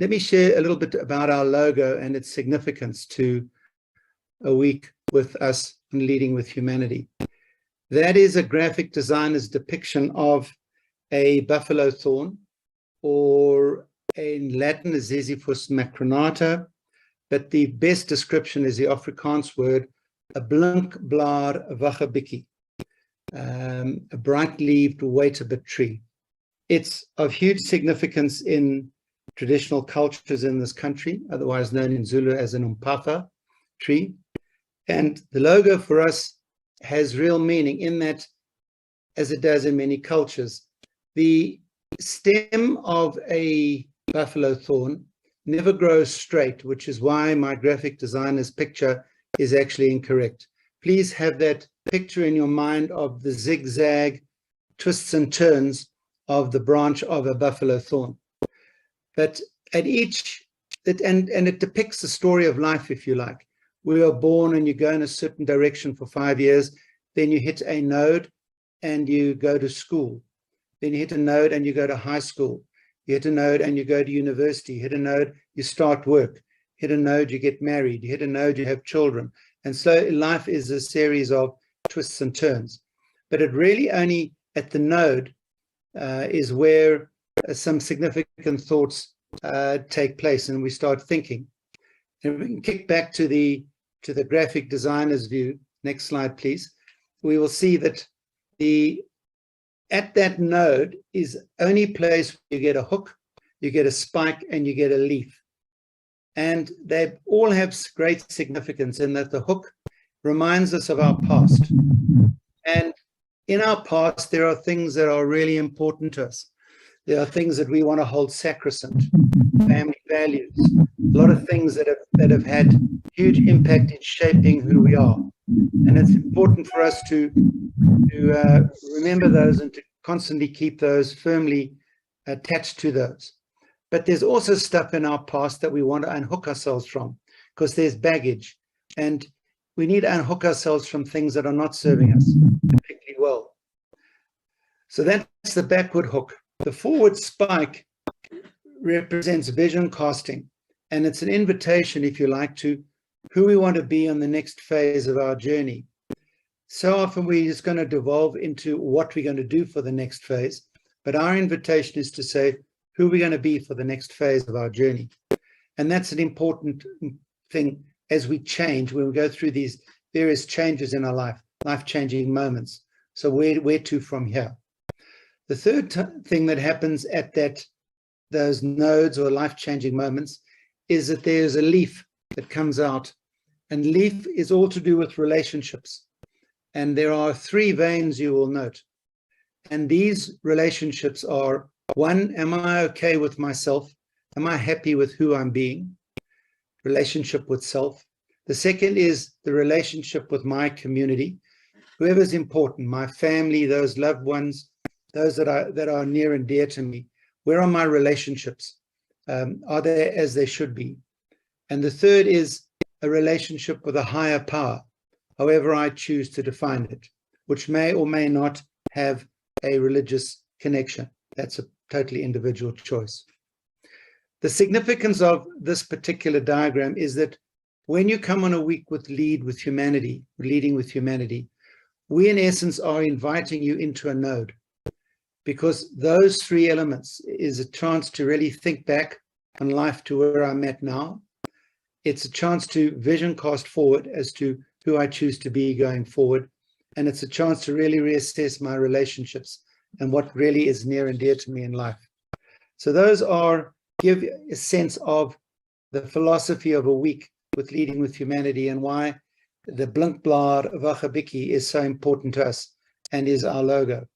let me share a little bit about our logo and its significance to a week with us in Leading with Humanity. That is a graphic designer's depiction of a buffalo thorn, or in Latin, a Ziziphus Macranata, but the best description is the Afrikaans word, a blinkblaar wachabikkie, a bright-leaved wait-a-bit tree. It's of huge significance in traditional cultures in this country, otherwise known in Zulu as an umpapa tree. And the logo for us has real meaning in that, as it does in many cultures, the stem of a buffalo thorn never grows straight, which is why my graphic designer's picture is actually incorrect. Please have that picture in your mind of the zigzag twists and turns of the branch of a buffalo thorn. But at each, and it depicts the story of life, if you like. We are born and you go in a certain direction for 5 years, then you hit a node and you go to school. Then you hit a node and you go to high school. You hit a node and you go to university. You hit a node, you start work. Hit a node, you get married. You hit a node, you have children. And so life is a series of twists and turns. But it really only at the node is where some significant thoughts take place and we start thinking. And we can kick back to the graphic designer's view. Next slide, please. We will see that at that node is only place where you get a hook, you get a spike, and you get a leaf. And they all have great significance in that the hook reminds us of our past. And in our past, there are things that are really important to us. There are things that we want to hold sacrosanct, family values, a lot of things that have had huge impact in shaping who we are. And it's important for us to remember those and to constantly keep those firmly attached to those. But there's also stuff in our past that we want to unhook ourselves from, because there's baggage. And we need to unhook ourselves from things that are not serving us particularly well. So that's the backward hook. The forward spike represents vision casting. And it's an invitation, if you like, to who we want to be on the next phase of our journey. So often we're just going to devolve into what we're going to do for the next phase. But our invitation is to say who we're going to be for the next phase of our journey. And that's an important thing as we change, when we go through these various changes in our life-changing moments. So where to from here? The third thing that happens at those nodes or life-changing moments is that there's a leaf that comes out. And leaf is all to do with relationships. And there are 3 veins you will note. And these relationships are, 1, am I okay with myself? Am I happy with who I'm being? Relationship with self. The second is the relationship with my community. Whoever's important, my family, those loved ones, those that are near and dear to me. Where are my relationships? Are they as they should be? And the third is a relationship with a higher power, however I choose to define it, which may or may not have a religious connection. That's a totally individual choice. The significance of this particular diagram is that when you come on a week with Leading with Humanity, we in essence are inviting you into a node, because those 3 elements is a chance to really think back on life to where I'm at now. It's a chance to vision cast forward as to who I choose to be going forward. And it's a chance to really reassess my relationships and what really is near and dear to me in life. So those give a sense of the philosophy of a week with Leading with Humanity and why the blinkblaar wachabikkie is so important to us and is our logo.